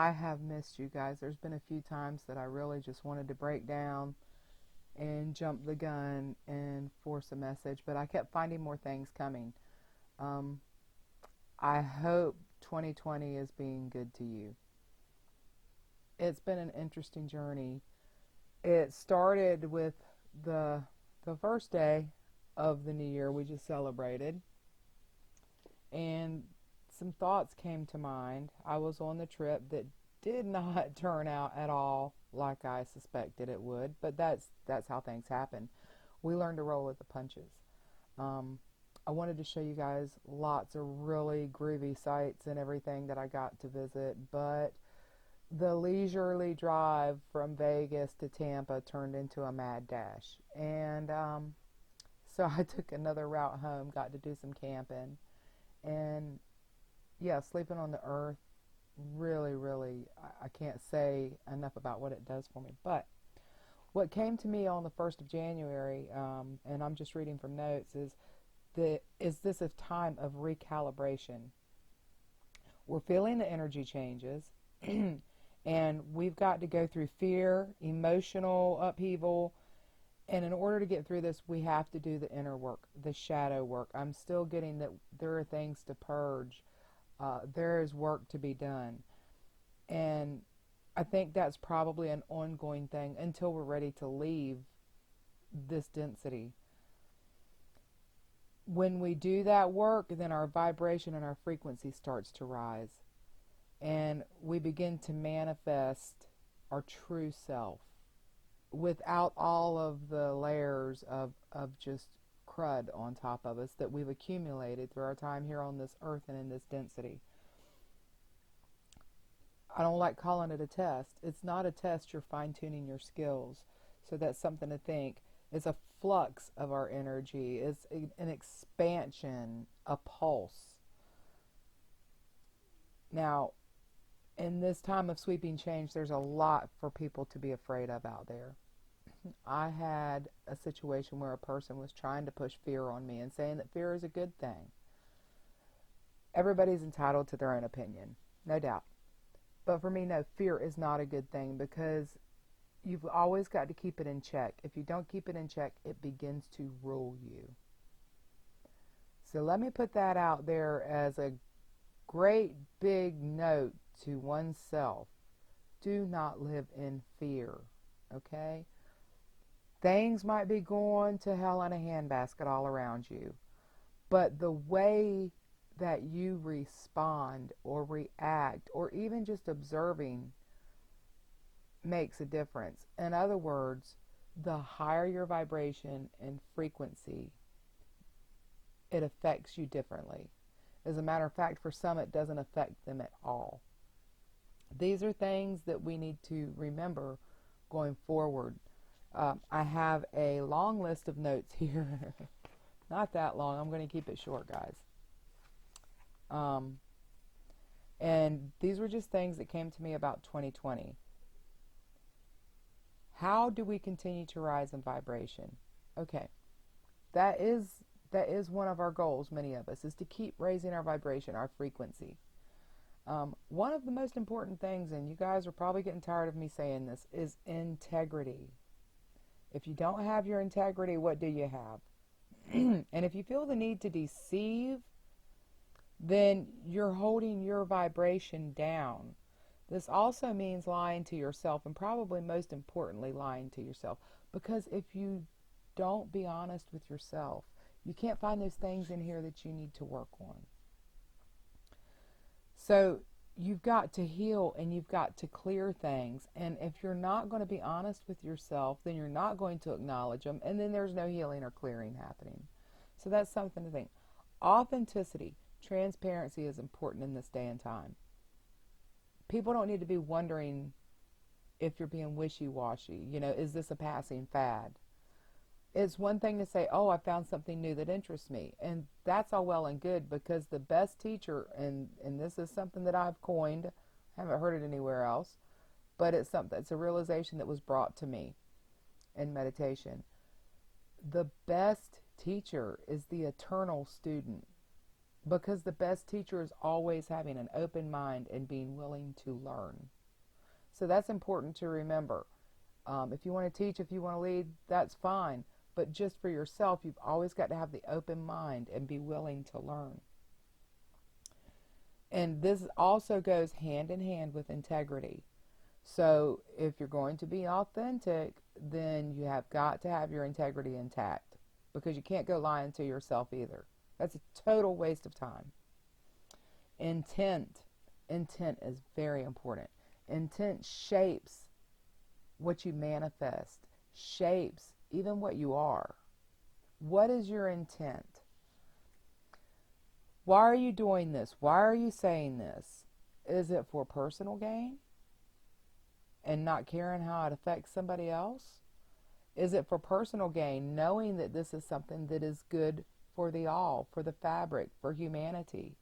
I have missed you guys. There's been a few times that I really just wanted to break down and jump the gun and force a message, but I kept finding more things coming. Um, I hope 2020 is being good to you. It's been an interesting journey. It started with the the first day of the new year we just celebrated, and some thoughts came to mind. I was on the trip that did not turn out at all like I suspected it would, but that's how things happen. We learn to roll with the punches. Um, I wanted to show you guys lots of really groovy sites and everything that I got to visit, but the leisurely drive from Vegas to Tampa turned into a mad dash. And so I took another route home, got to do some camping. And yeah, sleeping on the earth really, really, I can't say enough about what it does for me. But what came to me on the 1st of January, and I'm just reading from notes, is this a time of recalibration? We're feeling the energy changes, and we've got to go through fear, emotional upheaval, and in order to get through this, we have to do the inner work, the shadow work. I'm still getting that there are things to purge. There is work to be done. And I think that's probably an ongoing thing until we're ready to leave this density. When we do that work, then our vibration and our frequency starts to rise. And we begin to manifest our true self without all of the layers of just crud on top of us that we've accumulated through our time here on this earth and in this density. I don't like calling it a test. It's not a test. You're fine-tuning your skills. So that's something to think. It's a flux of our energy. It's an expansion, a pulse. Now, in this time of sweeping change, there's a lot for people to be afraid of out there. I had a situation where a person was trying to push fear on me and saying that fear is a good thing. Everybody's entitled to their own opinion, no doubt. But for me, no, fear is not a good thing because you've always got to keep it in check. If you don't keep it in check, it begins to rule you. So let me put that out there as a great big note to oneself. Do not live in fear, okay? Things might be going to hell in a handbasket all around you, but the way that you respond or react or even just observing makes a difference. In other words, the higher your vibration and frequency, it affects you differently. As a matter of fact, for some, it doesn't affect them at all. These are things that we need to remember going forward. I have a long list of notes here. Not that long. I'm going to keep it short, guys. And these were just things that came to me about 2020. How do we continue to rise in vibration? Okay, that is one of our goals, many of us, is to keep raising our vibration, our frequency. One of the most important things, and you guys are probably getting tired of me saying this, is integrity. If you don't have your integrity, what do you have? And if you feel the need to deceive, then you're holding your vibration down. This also means lying to yourself, and probably most importantly, lying to yourself. Because if you don't be honest with yourself, you can't find those things in here that you need to work on. So you've got to heal and you've got to clear things. And if you're not going to be honest with yourself, then you're not going to acknowledge them, and then there's no healing or clearing happening. So that's something to think. Authenticity, transparency is important in this day and time. People don't need to be wondering if you're being wishy-washy. You know, is this a passing fad? It's one thing to say, oh, I found something new that interests me. And that's all well and good, because the best teacher, and this is something that I've coined, I haven't heard it anywhere else, but it's a realization that was brought to me in meditation. The best teacher is the eternal student. because the best teacher is always having an open mind and being willing to learn. So that's important to remember. If you want to teach, if you want to lead, that's fine. But just for yourself, you've always got to have the open mind and be willing to learn. And this also goes hand in hand with integrity. So if you're going to be authentic, then you have got to have your integrity intact, because you can't go lying to yourself either. That's a total waste of time. Intent. Intent is very important. Intent shapes what you manifest, shapes even what you are. What is your intent? Why are you doing this? Why are you saying this? Is it for personal gain and not caring how it affects somebody else? Is it for personal gain, knowing that this is something that is good for the all, for the fabric, for humanity?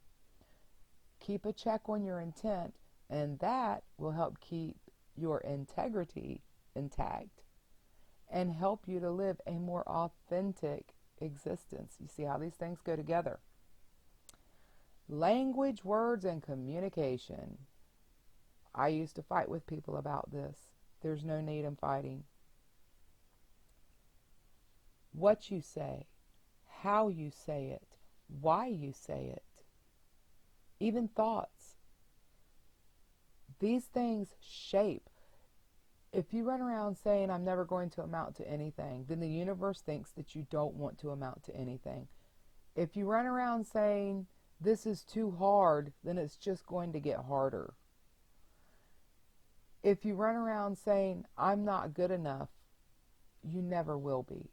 Keep a check on your intent, and that will help keep your integrity intact and help you to live a more authentic existence. You see how these things go together? Language, words, and communication. I used to fight with people about this. There's no need in fighting. What you say, how you say it, why you say it, even thoughts. These things shape. If you run around saying, I'm never going to amount to anything, then the universe thinks that you don't want to amount to anything. If you run around saying, this is too hard, then it's just going to get harder. If you run around saying, I'm not good enough, you never will be.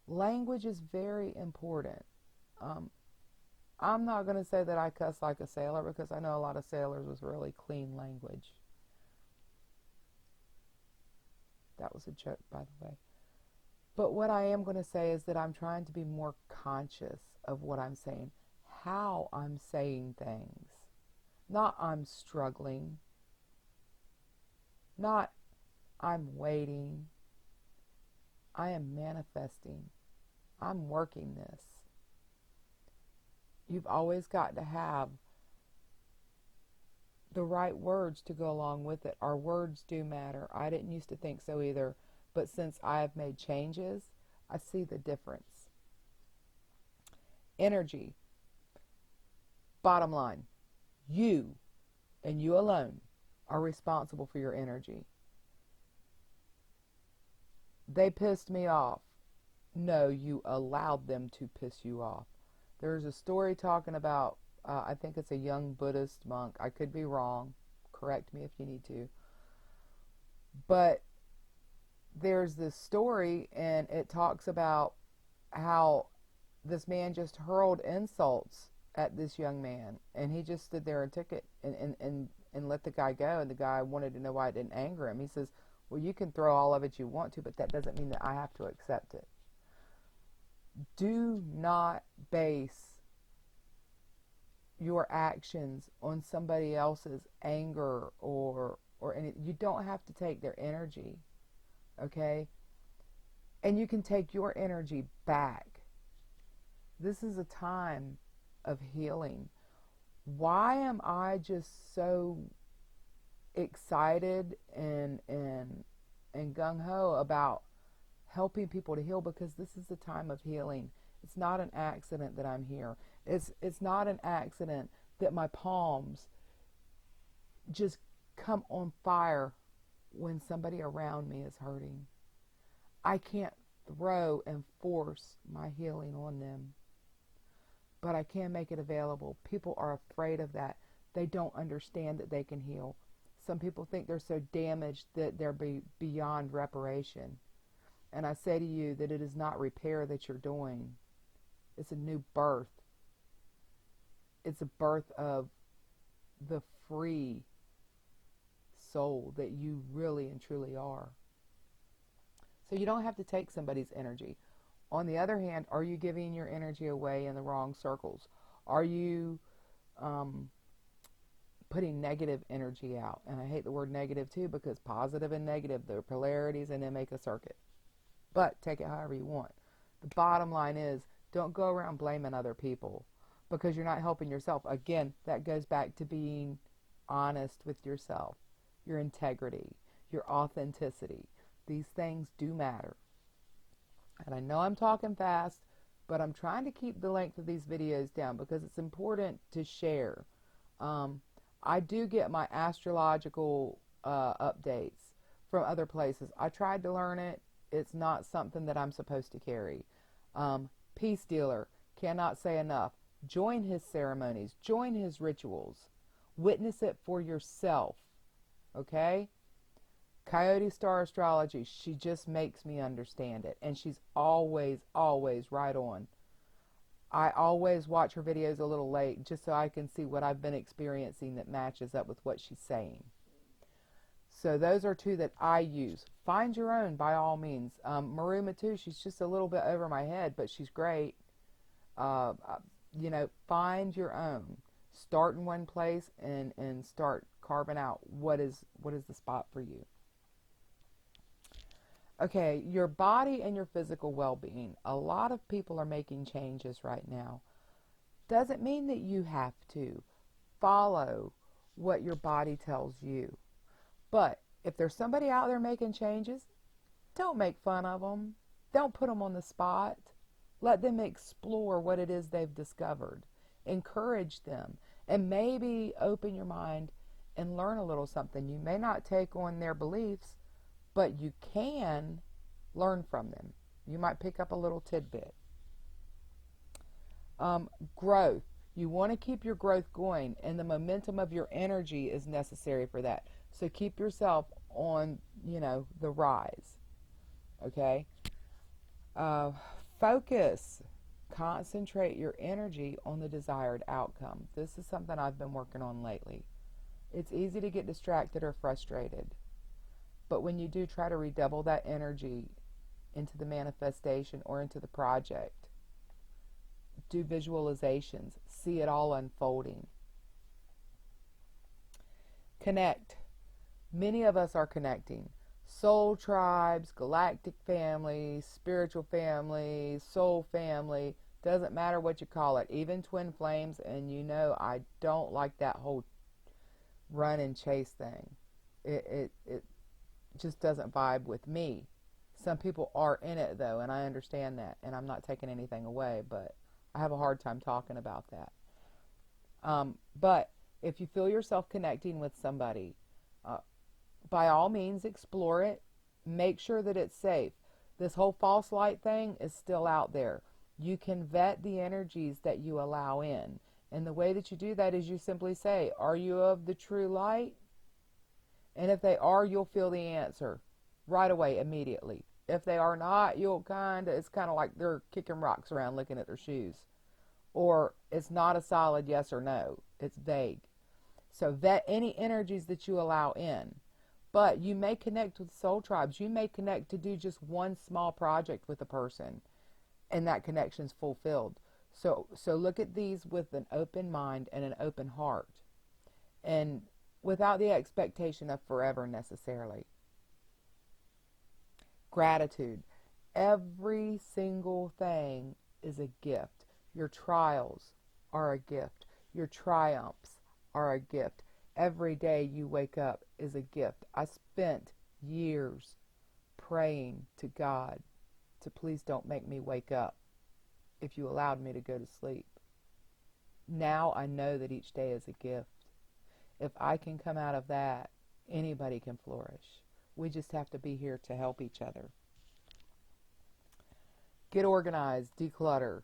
Language is very important. I'm not going to say that I cuss like a sailor, because I know a lot of sailors with really clean language. That was a joke, by the way. But what I am going to say is that I'm trying to be more conscious of what I'm saying, how I'm saying things. Not I'm struggling. Not I'm waiting. I am manifesting. I'm working this. You've always got to have the right words to go along with it. Our words do matter. I didn't used to think so either, but since I have made changes, I see the difference. Energy. Bottom line, you and you alone are responsible for your energy. They pissed me off. No, you allowed them to piss you off. There's a story talking about, I think it's a young Buddhist monk. I could be wrong. Correct me if you need to. But there's this story, and it talks about how this man just hurled insults at this young man, and he just stood there and took it and let the guy go, and the guy wanted to know why it didn't anger him. He says, well, you can throw all of it you want to, but that doesn't mean that I have to accept it. Do not base your actions on somebody else's anger or any. You don't have to take their energy, okay? And you can take your energy back. This is a time of healing. Why am I just so excited and gung-ho about helping people to heal? Because this is the time of healing. It's not an accident that I'm here. It's not an accident that my palms just come on fire when somebody around me is hurting. I can't throw and force my healing on them, but I can make it available. People are afraid of that. They don't understand that they can heal. Some people think they're so damaged that they're beyond reparation. And I say to you that it is not repair that you're doing. It's a new birth. It's a birth of the free soul that you really and truly are. So you don't have to take somebody's energy. On the other hand, are you giving your energy away in the wrong circles? Are you putting negative energy out? And I hate the word negative too, because positive and negative, they're polarities and they make a circuit. But take it however you want. The bottom line is, Don't go around blaming other people because you're not helping yourself. Again, that goes back to being honest with yourself, your integrity, your authenticity. These things do matter. And I know I'm talking fast, but I'm trying to keep the length of these videos down because it's important to share. I do get my astrological updates from other places. I tried to learn it. It's not something that I'm supposed to carry. Peace Dealer, cannot say enough. Join his ceremonies. Join his rituals. Witness it for yourself. Okay? Coyote Star Astrology, she just makes me understand it. And she's always, always right on. I always watch her videos a little late just so I can see what I've been experiencing that matches up with what she's saying. So those are two that I use. Find your own by all means. Maruma too, she's just a little bit over my head, but she's great. You know, find your own. Start in one place and start carving out what is the spot for you. Okay, your body and your physical well-being. A lot of people are making changes right now. Doesn't mean that you have to follow what your body tells you. But if there's somebody out there making changes, don't make fun of them. Don't put them on the spot. Let them explore what it is they've discovered. Encourage them. And maybe open your mind and learn a little something. You may not take on their beliefs, but you can learn from them. You might pick up a little tidbit. Growth. You want to keep your growth going, and the momentum of your energy is necessary for that. So keep yourself on, the rise. Okay? Focus. Concentrate your energy on the desired outcome. This is something I've been working on lately. It's easy to get distracted or frustrated. But when you do, try to redouble that energy into the manifestation or into the project. Do visualizations. See it all unfolding. Connect. Many of us are connecting. Soul tribes, galactic families, spiritual families, soul family. Doesn't matter what you call it. Even twin flames. And I don't like that whole run and chase thing. It just doesn't vibe with me. Some people are in it though, and I understand that, and I'm not taking anything away, but I have a hard time talking about that. But if you feel yourself connecting with somebody, by all means explore it. Make sure that it's safe. This whole false light thing is still out there. You can vet the energies that you allow in, and the way that you do that is you simply say, are you of the true light? And if they are, you'll feel the answer right away, immediately. If they are not, it's kind of like they're kicking rocks around looking at their shoes. Or it's not a solid yes or no. It's vague. So vet any energies that you allow in. But you may connect with soul tribes. You may connect to do just one small project with a person, and that connection's fulfilled. So look at these with an open mind and an open heart. And without the expectation of forever necessarily. Gratitude. Every single thing is a gift. Your trials are a gift. Your triumphs are a gift. Every day you wake up is a gift. I spent years praying to God to please don't make me wake up if you allowed me to go to sleep. Now I know that each day is a gift. If I can come out of that, anybody can flourish. We just have to be here to help each other. Get organized, declutter.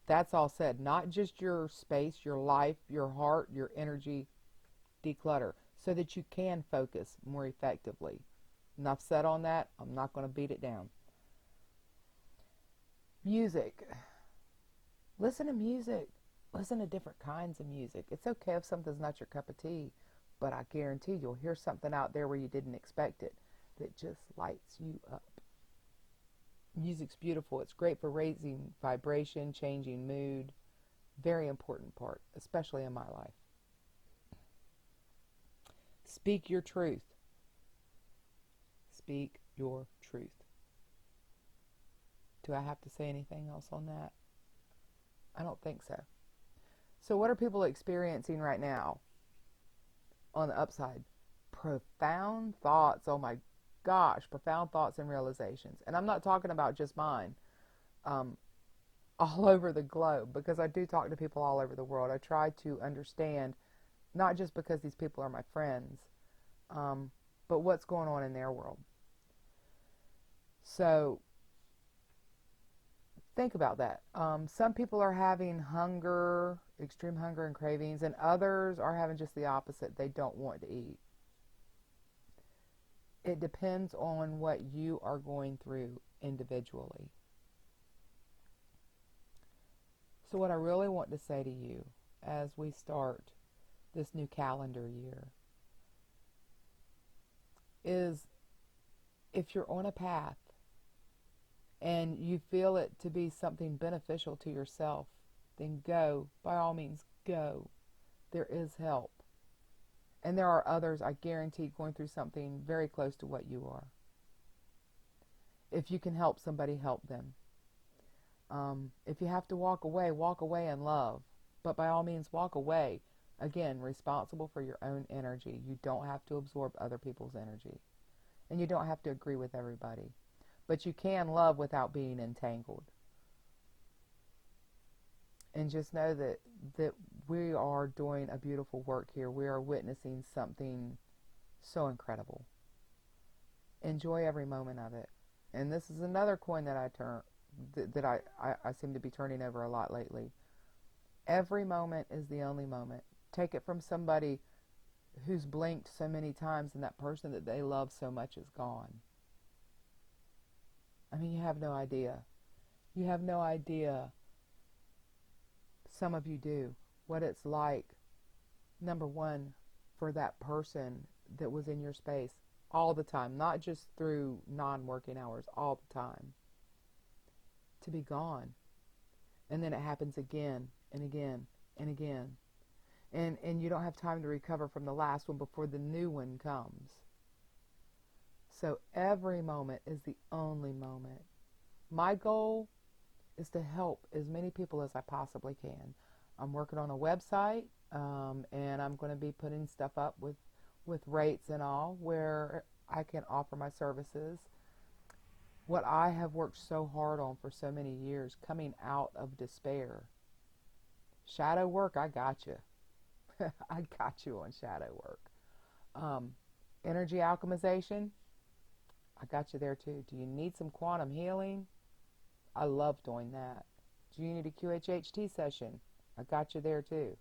That's all said. Not just your space, your life, your heart, your energy. Declutter so that you can focus more effectively. Enough said on that. I'm not going to beat it down. Music. Listen to music. Listen to different kinds of music. It's okay if something's not your cup of tea, but I guarantee you'll hear something out there where you didn't expect it that just lights you up. Music's beautiful. It's great for raising vibration, changing mood. Very important part, especially in my life. Speak your truth. Speak your truth. Do I have to say anything else on that? I don't think so. So what are people experiencing right now on the upside? Profound thoughts. Oh my gosh, profound thoughts and realizations. And I'm not talking about just mine. All over the globe, because I do talk to people all over the world. I try to understand, not just because these people are my friends, but what's going on in their world. So think about that. Some people are having hunger, extreme hunger and cravings, and others are having just the opposite. They don't want to eat. It depends on what you are going through individually. So what I really want to say to you as we start this new calendar year is, if you're on a path and you feel it to be something beneficial to yourself, then go. By all means, go. There is help. And there are others, I guarantee, going through something very close to what you are. If you can help somebody, help them. If you have to walk away in love. But by all means, walk away. Again, responsible for your own energy. You don't have to absorb other people's energy. And you don't have to agree with everybody. But you can love without being entangled. And just know that we are doing a beautiful work here. We are witnessing something so incredible. Enjoy every moment of it. And this is another coin that I seem to be turning over a lot lately. Every moment is the only moment. Take it from somebody who's blinked so many times and that person that they love so much is gone. I mean, you have no idea. You have no idea, some of you do, what it's like, number one, for that person that was in your space all the time, not just through non-working hours, all the time, to be gone. And then it happens again and again and again. And you don't have time to recover from the last one before the new one comes. So every moment is the only moment. My goal is to help as many people as I possibly can. I'm working on a website, and I'm going to be putting stuff up with rates and all where I can offer my services. What I have worked so hard on for so many years, coming out of despair. Shadow work, I got you. I got you on shadow work. Energy alchemization, I got you there too. Do you need some quantum healing? I love doing that. Do you need a QHHT session? I got you there too.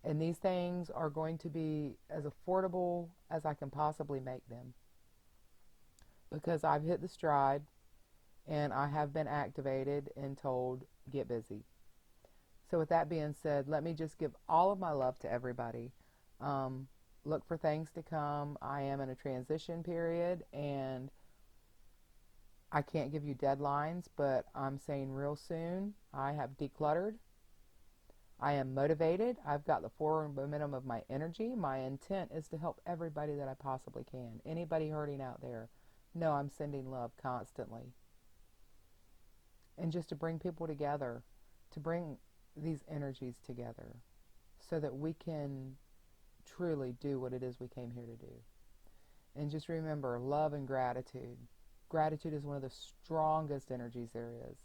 And these things are going to be as affordable as I can possibly make them, because I've hit the stride and I have been activated and told, get busy. So with that being said, let me just give all of my love to everybody. Look for things to come. I am in a transition period, and I can't give you deadlines, but I'm saying real soon. I have decluttered. I am motivated. I've got the forward momentum of my energy. My intent is to help everybody that I possibly can. Anybody hurting out there, know I'm sending love constantly. And just to bring people together, to bring these energies together so that we can truly do what it is we came here to do. And just remember, love and gratitude. Gratitude is one of the strongest energies there is,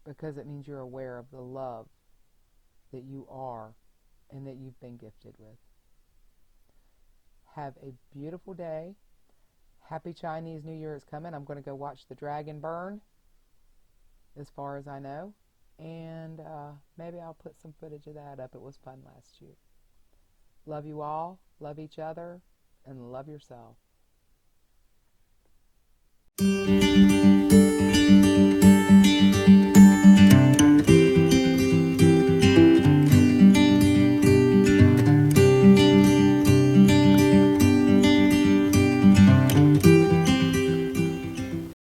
because it means you're aware of the love that you are and that you've been gifted with. Have a beautiful day. Happy Chinese New Year is coming. I'm going to go watch the dragon burn, as far as I know. And maybe I'll put some footage of that up. It was fun last year. Love you all. Love each other. And love yourself.